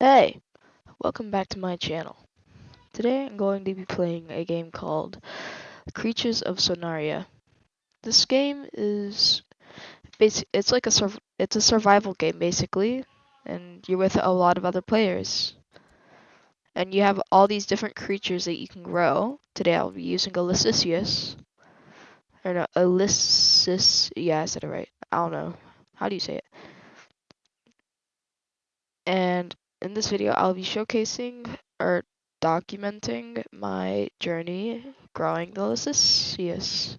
Hey, welcome back to my channel. Today I'm going to be playing a game called Creatures of Sonaria. This game is it's like it's a survival game basically, and you're with a lot of other players. And you have all these different creatures that you can grow. Today I'll be using a Lissiceous. Or no, a yeah, I said it right. I don't know. How do you say it? And in this video, I'll be showcasing or documenting my journey growing the Lissiceous.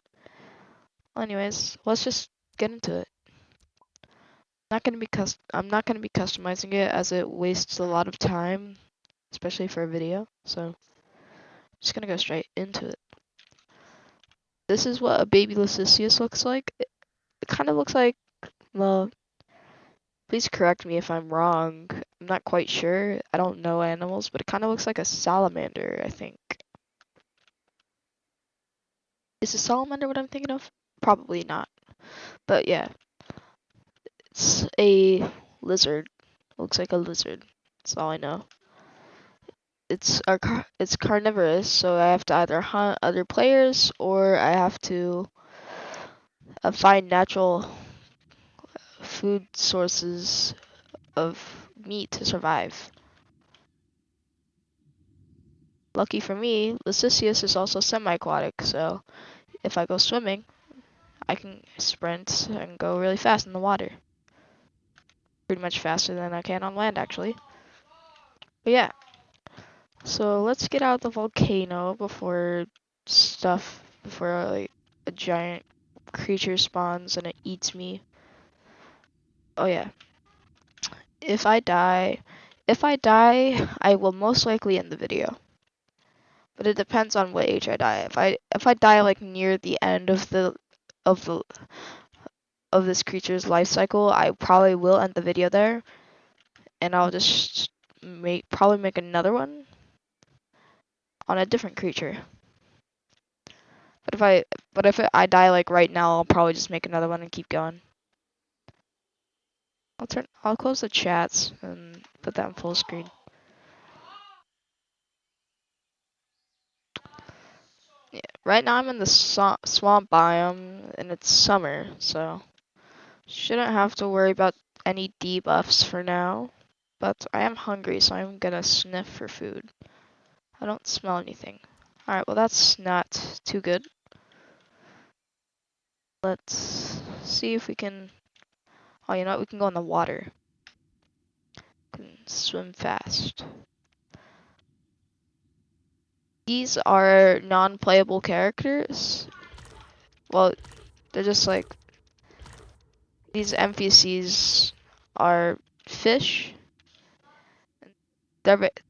Anyways, let's just get into it. I'm not gonna be customizing it as it wastes a lot of time, especially for a video. So I'm just gonna go straight into it. This is what a baby Lissiceous looks like. It kind of looks like, well, please correct me if I'm wrong. I'm not quite sure. I don't know animals, but it kind of looks like a salamander, I think. Is a salamander what I'm thinking of? Probably not. But yeah, it's a lizard. Looks like a lizard. That's all I know. It's carnivorous, so I have to either hunt other players or I have to find natural food sources of meat to survive. Lucky for me, Lissiceous is also semi-aquatic, so if I go swimming, I can sprint and go really fast in the water. Pretty much faster than I can on land, actually. But yeah, so let's get out the volcano before like a giant creature spawns and it eats me. Oh yeah. If I die, I will most likely end the video. But it depends on what age I die. If I die like near the end of the of this creature's life cycle, I probably will end the video there, and I'll just probably make another one on a different creature. But if I die like right now, I'll probably just make another one and keep going. I'll close the chats and put that in full screen. Yeah, right now I'm in the swamp biome and it's summer, so shouldn't have to worry about any debuffs for now. But I am hungry, so I'm gonna sniff for food. I don't smell anything. Alright, well that's not too good. Let's see if we can... Oh, you know what? We can go in the water. We can swim fast. These are non-playable characters. Well, they're just like... These NPCs are fish.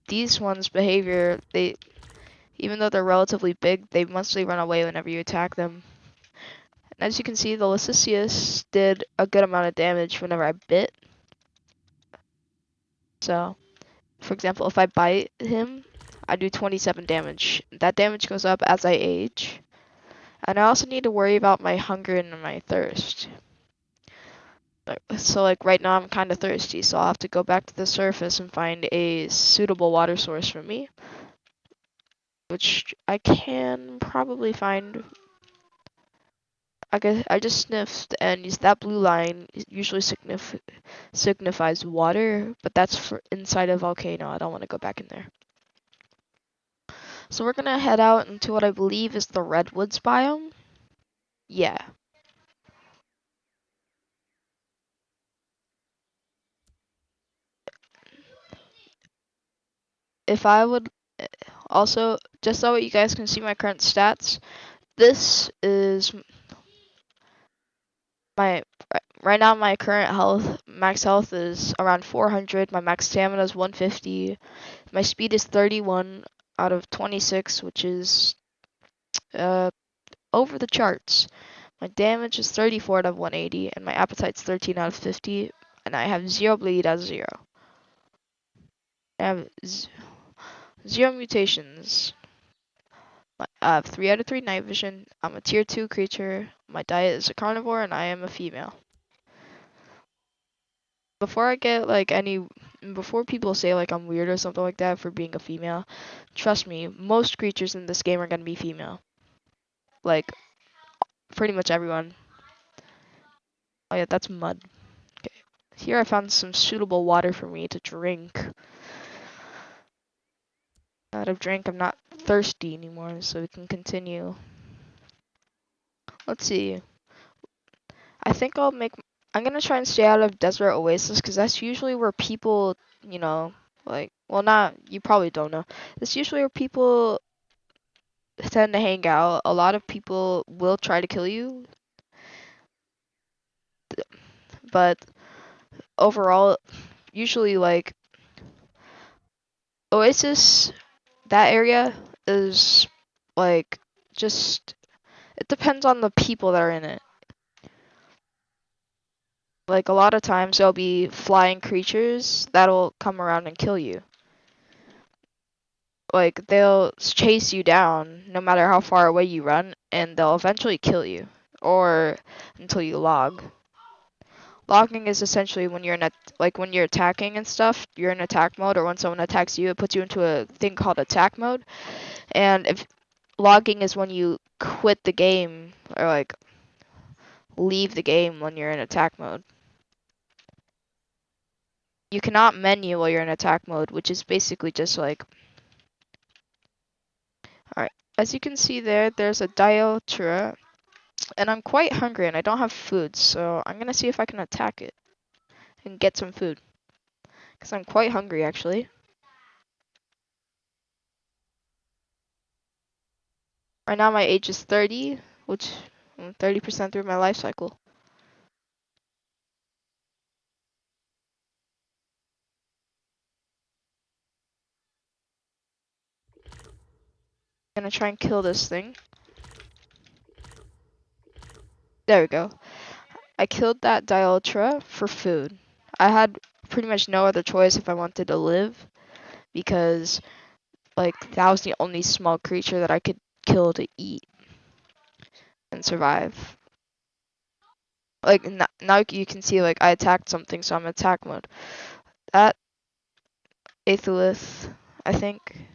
These ones' behavior, even though they're relatively big, they mostly run away whenever you attack them. And as you can see, the Lissiceous did a good amount of damage whenever I bit. So, for example, if I bite him, I do 27 damage. That damage goes up as I age. And I also need to worry about my hunger and my thirst. So like right now I'm kind of thirsty, so I'll have to go back to the surface and find a suitable water source for me. Which I can probably find. I just sniffed, and that blue line usually signifies water, but that's for inside a volcano. I don't want to go back in there. So we're gonna head out into what I believe is the redwoods biome. Yeah. If I would also, just so you guys can see my current stats, this is my right now my current max health is around 400. My max stamina is 150. My speed is 31 out of 26, which is over the charts. My damage is 34 out of 180, and my appetite's 13 out of 50, and I have 0 bleed as 0. I have 0 mutations. I have 3 out of 3 night vision. I'm a tier 2 creature. My diet is a carnivore, and I am a female. Before I get like any before people say like I'm weird or something like that for being a female, trust me, most creatures in this game are gonna be female. Like pretty much everyone. Oh yeah, that's mud. Okay. Here I found some suitable water for me to drink. Out of drink, I'm not thirsty anymore, so we can continue. Let's see. I think I'm gonna try and stay out of Desert Oasis because that's usually where people, you know, like, well, not, you probably don't know. It's usually where people tend to hang out. A lot of people will try to kill you, but overall, usually, like, Oasis, that area is, like, just, it depends on the people that are in it. Like, a lot of times there'll be flying creatures that'll come around and kill you. Like, they'll chase you down no matter how far away you run, and they'll eventually kill you. Or until you log. Logging is essentially when you're like when you're attacking and stuff, you're in attack mode, or when someone attacks you, it puts you into a thing called attack mode. And if logging is when you quit the game, or like leave the game when you're in attack mode. You cannot menu while you're in attack mode, which is basically just like, alright, as you can see there's a Dialtura, and I'm quite hungry and I don't have food, so I'm gonna see if I can attack it and get some food. Because I'm quite hungry actually. Right now my age is 30, which I'm 30% through my life cycle. I'm gonna try and kill this thing. There we go. I killed that Dialtra for food. I had pretty much no other choice if I wanted to live, because like that was the only small creature that I could kill to eat and survive. Like now you can see like I attacked something, so I'm in attack mode. That Aethelith, I think,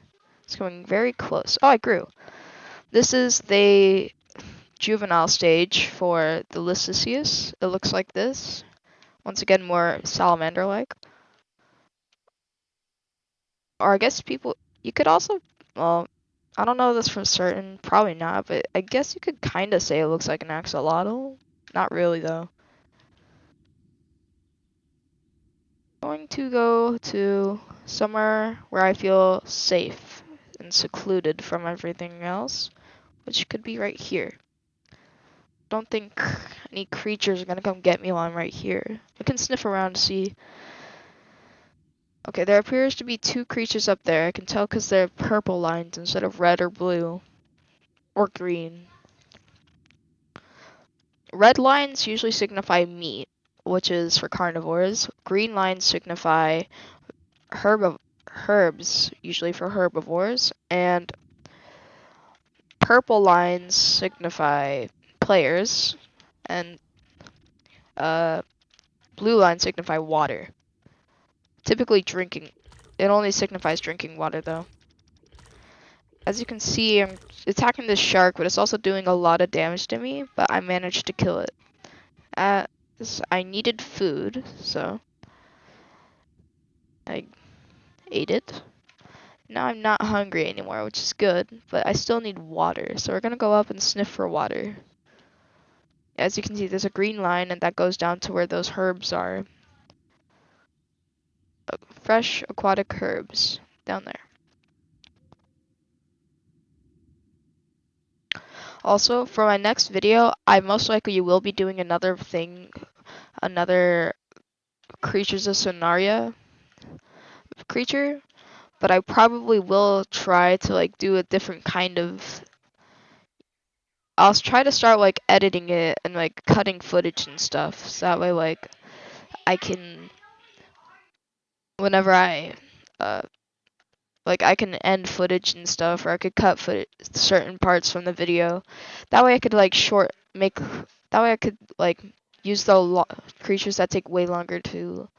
is coming very close. Oh, I grew. This is the juvenile stage for the Lissiceous. It looks like this. Once again, more salamander-like. Or I guess people, you could also, well, I don't know this for certain, probably not, but I guess you could kind of say it looks like an axolotl. Not really, though. Going to go to somewhere where I feel safe and secluded from everything else, which could be right here. Don't think any creatures are gonna come get me while I'm right here. I can sniff around to see. Okay, there appears to be two creatures up there. I can tell because they're purple lines instead of red or blue. Or green. Red lines usually signify meat, which is for carnivores. Green lines signify herbs, usually for herbivores. And purple lines signify players. And blue lines signify water. Typically drinking. It only signifies drinking water, though. As you can see, I'm attacking this shark, but it's also doing a lot of damage to me, but I managed to kill it. I needed food, so I ate it. Now I'm not hungry anymore, which is good, but I still need water, so we're gonna go up and sniff for water. As you can see, there's a green line, and that goes down to where those herbs are. Fresh aquatic herbs down there. Also, for my next video, I most likely will be doing another thing, another Creatures of Sonaria creature, but I probably will try to like do a different kind of. I'll try to start like editing it and like cutting footage and stuff, so that way like I can, whenever uh I can end footage and stuff, or I could cut certain parts from the video. That way I could like that way I could like use the creatures that take way longer to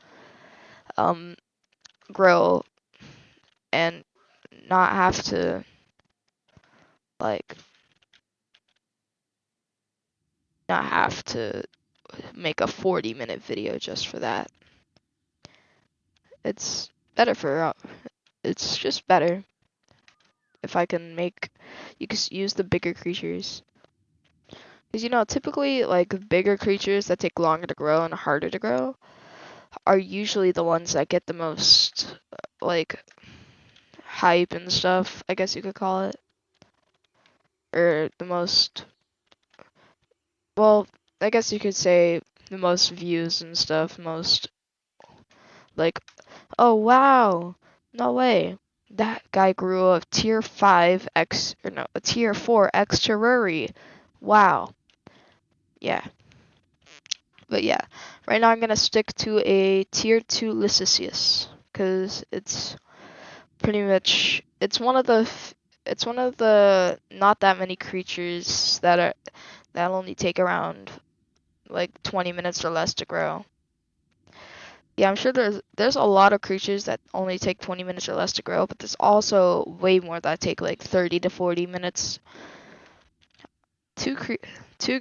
um grow and not have to like not have to make a 40-minute video just for that. It's better for it's just better if I can make you can use the bigger creatures. Because typically like bigger creatures that take longer to grow and harder to grow are usually the ones that get the most like hype and stuff, I guess you could call it. Or the most, well, I guess you could say the most views and stuff, most like, oh wow, no way. That guy grew a tier 5 X, or no, a tier 4 Exterrari. Wow. Yeah. But yeah, right now I'm gonna stick to a tier 2 Lissiceous, because it's pretty much, it's one of the not that many creatures that only take around like 20 minutes or less to grow. Yeah, I'm sure there's a lot of creatures that only take 20 minutes or less to grow, but there's also way more that take like 30 to 40 minutes. Two cre two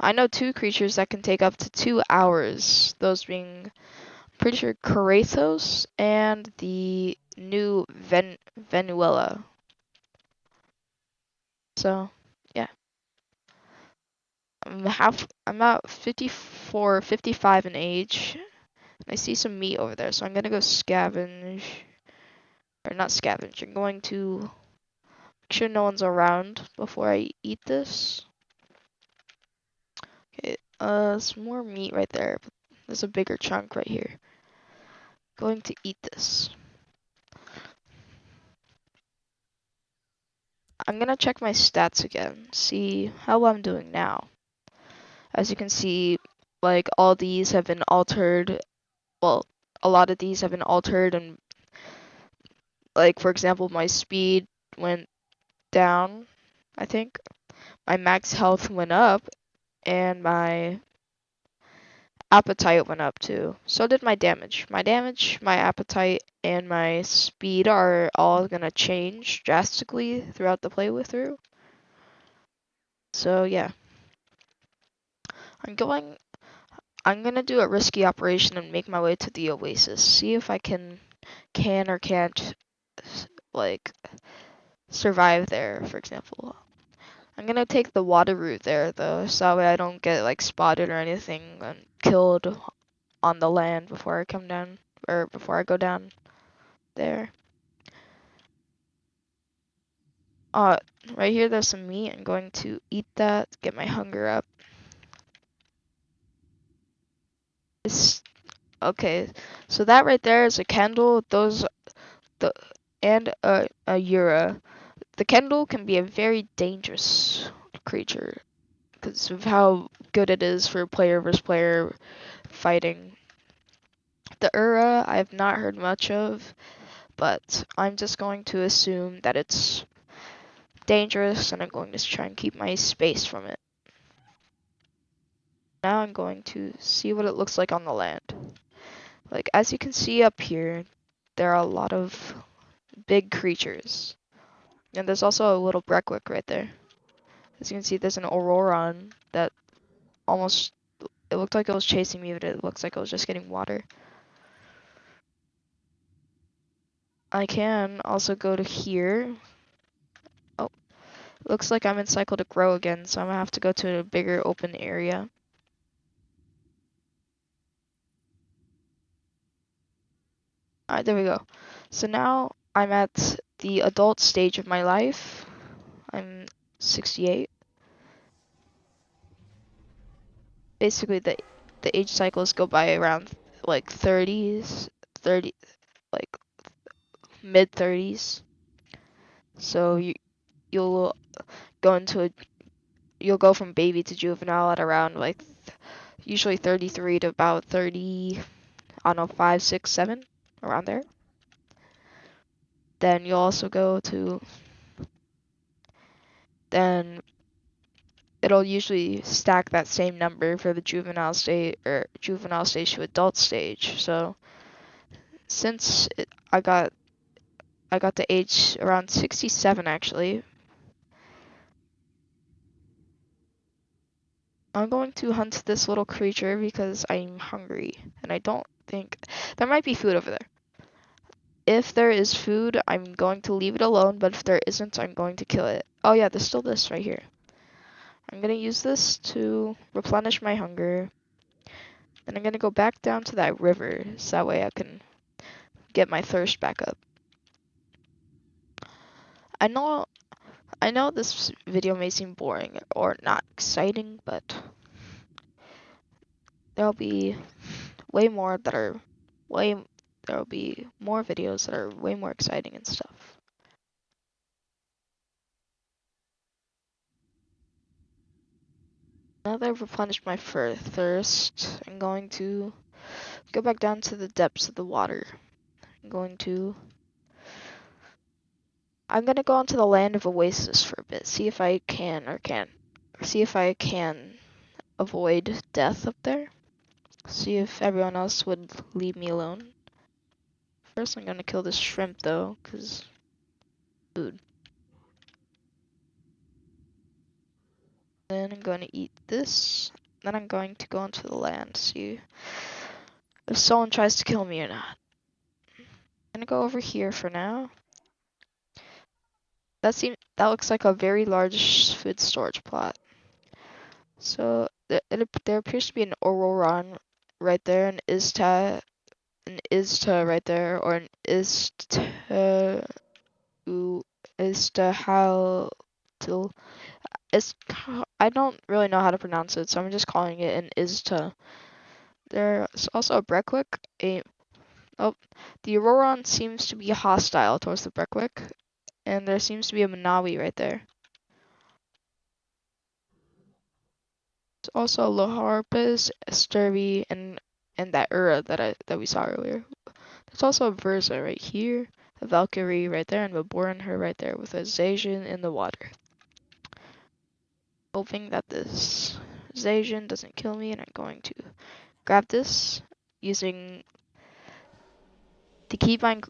I know two creatures that can take up to 2 hours. Those being pretty sure Karathos and the new Venuela. So yeah, I'm about 54, 55 in age. I see some meat over there, so I'm gonna go scavenge. Or not scavenge, I'm going to make sure no one's around before I eat this. Okay, some more meat right there. But there's a bigger chunk right here. Going to eat this. I'm gonna check my stats again, see how I'm doing now. As you can see, like all these have been altered. Well, a lot of these have been altered, and like for example, my speed went down, I think. My max health went up, and my appetite went up too. So did my damage. My damage, my appetite, and my speed are all gonna change drastically throughout the playthrough. So yeah, I'm going. I'm gonna do a risky operation and make my way to the oasis. See if I can or can't like survive there. For example, I'm gonna take the water route there though, so that way I don't get like spotted or anything and killed on the land before I come down or before I go down there. Uh, right here there's some meat. I'm going to eat that, get my hunger up. It's, okay, so that right there is a candle. The and a Ura. The Kendall can be a very dangerous creature because of how good it is for player versus player fighting. The Ura I've not heard much of, but I'm just going to assume that it's dangerous and I'm going to try and keep my space from it. Now I'm going to see what it looks like on the land. Like as you can see up here, there are a lot of big creatures. And there's also a little Breckwick right there. As you can see, there's an Auroron that almost, it looked like it was chasing me, but it looks like it was just getting water. I can also go to here. Oh, looks like I'm in cycle to grow again, so I'm gonna have to go to a bigger open area. Alright, there we go. So now I'm at the adult stage of my life. I'm 68. Basically, the age cycles go by around like 30s, 30, like mid 30s. So you'll go into a you'll go from baby to juvenile at around like usually 33 to about 30, I don't know, 5, 6, 7, around there. Then you'll also go to, then it'll usually stack that same number for the juvenile stage or juvenile stage to adult stage. So since I got to age around 67 actually, I'm going to hunt this little creature because I'm hungry and I don't think there might be food over there. If there is food, I'm going to leave it alone, but if there isn't, I'm going to kill it. Oh yeah, there's still this right here. I'm gonna use this to replenish my hunger. Then I'm gonna go back down to that river so that way I can get my thirst back up. I know I know this video may seem boring or not exciting, but there'll be way more that are way there'll be more videos that are way more exciting and stuff. Now that I've replenished my thirst, I'm going to go back down to the depths of the water. I'm gonna go onto the land of Oasis for a bit, see if I can avoid death up there. See if everyone else would leave me alone. First I'm gonna kill this shrimp though, cause food. Then I'm going to eat this. Then I'm going to go onto the land, see if someone tries to kill me or not. I'm gonna go over here for now. That looks like a very large food storage plot. So there appears to be an Auroron right there, an Izta right there, or an Izta how to is I don't really know how to pronounce it, so I'm just calling it an Izta. There's also a Breckwick. Oh, the Auroron seems to be hostile towards the Breckwick, and there seems to be a Manawi right there. There's also a Loharpes, a Sturvey, and that Ura that we saw earlier. There's also a Verza right here, a Valkyrie right there, and a Borenher right there with a Zacian in the water. Hoping that this Zacian doesn't kill me, and I'm going to grab this using the keybind.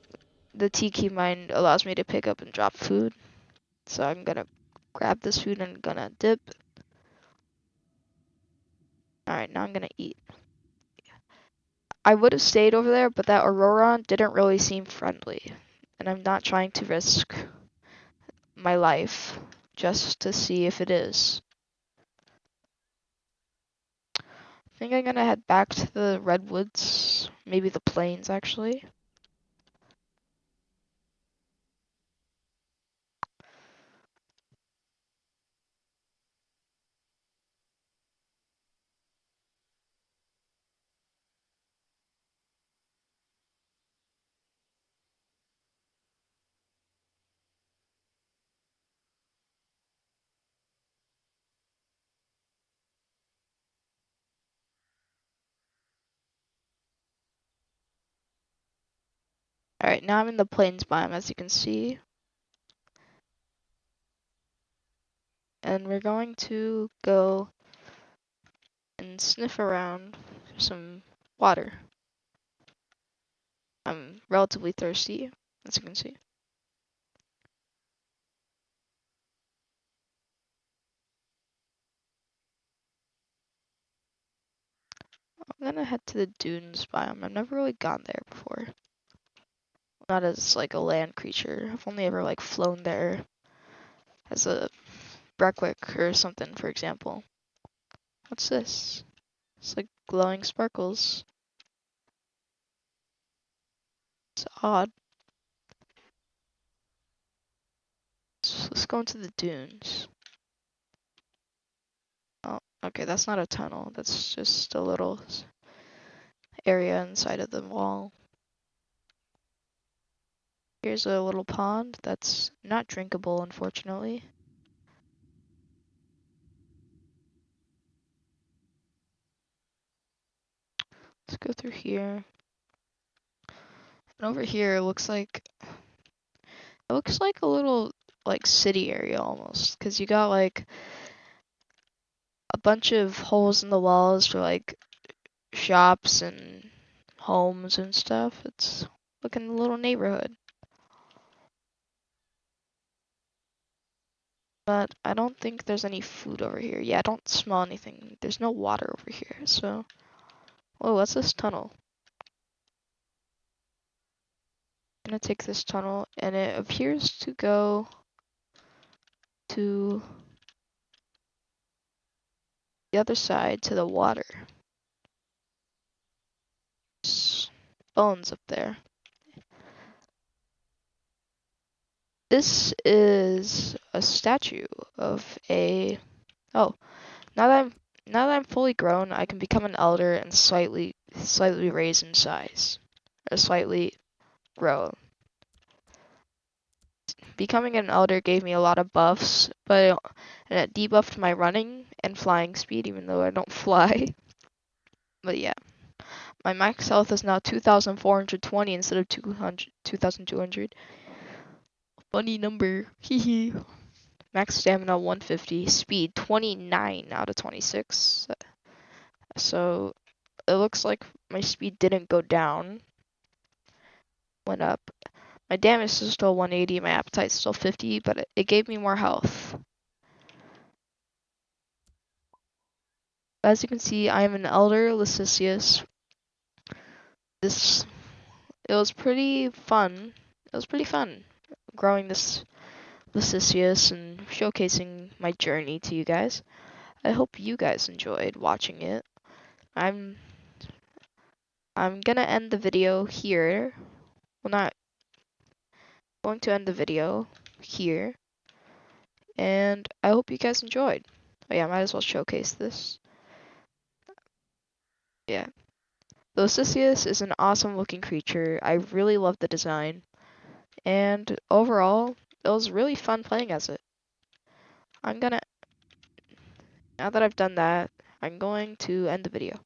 The T keybind allows me to pick up and drop food, so I'm gonna grab this food and gonna dip. Alright, now I'm gonna eat. I would have stayed over there, but that Auroron didn't really seem friendly, and I'm not trying to risk my life just to see if it is. I think I'm gonna head back to the redwoods, maybe the plains actually. Alright, now I'm in the plains biome as you can see. And we're going to go and sniff around for some water. I'm relatively thirsty, as you can see. I'm gonna head to the dunes biome. I've never really gone there before. Not as like a land creature. I've only ever like flown there as a Breckwick or something, for example. What's this? It's like glowing sparkles. It's odd. Let's go into the dunes. Oh, okay, that's not a tunnel. That's just a little area inside of the wall. Here's a little pond that's not drinkable, unfortunately. Let's go through here. And over here it looks like a little like city area almost, because you got like a bunch of holes in the walls for like shops and homes and stuff. It's looking little neighborhood. But I don't think there's any food over here. Yeah, I don't smell anything. There's no water over here, so... Whoa, what's this tunnel? I'm gonna take this tunnel, and it appears to go to the other side, to the water. Bones up there. This is a statue of a... Oh, now that I'm fully grown, I can become an elder and slightly raise in size. Or slightly grow. Becoming an elder gave me a lot of buffs, and it debuffed my running and flying speed, even though I don't fly. But yeah, my max health is now 2,420 instead of 2,200. Funny number, hee. Max stamina 150, speed 29 out of 26. So it looks like my speed didn't go down, went up. My damage is still 180, my appetite's still 50, but it gave me more health. As you can see, I am an elder Lissiceous. It was pretty fun. It was pretty fun growing this Lissiceous and showcasing my journey to you guys. I hope you guys enjoyed watching it. I'm gonna end the video here. Well, not going to end the video here. And I hope you guys enjoyed. Oh yeah, might as well showcase this. Yeah. The Lissiceous is an awesome looking creature. I really love the design. And overall, it was really fun playing as it. I'm gonna, now that I've done that, I'm going to end the video.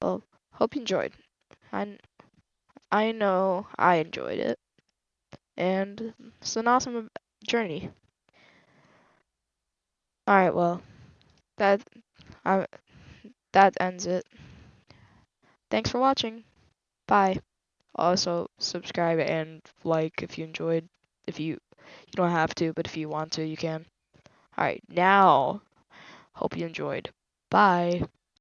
Well, hope you enjoyed. I know I enjoyed it. And it's an awesome journey. Alright, well, that, uh, that ends it. Thanks for watching. Bye. Also, subscribe and like if you enjoyed. If you don't have to, but if you want to, you can. Alright, now, hope you enjoyed. Bye.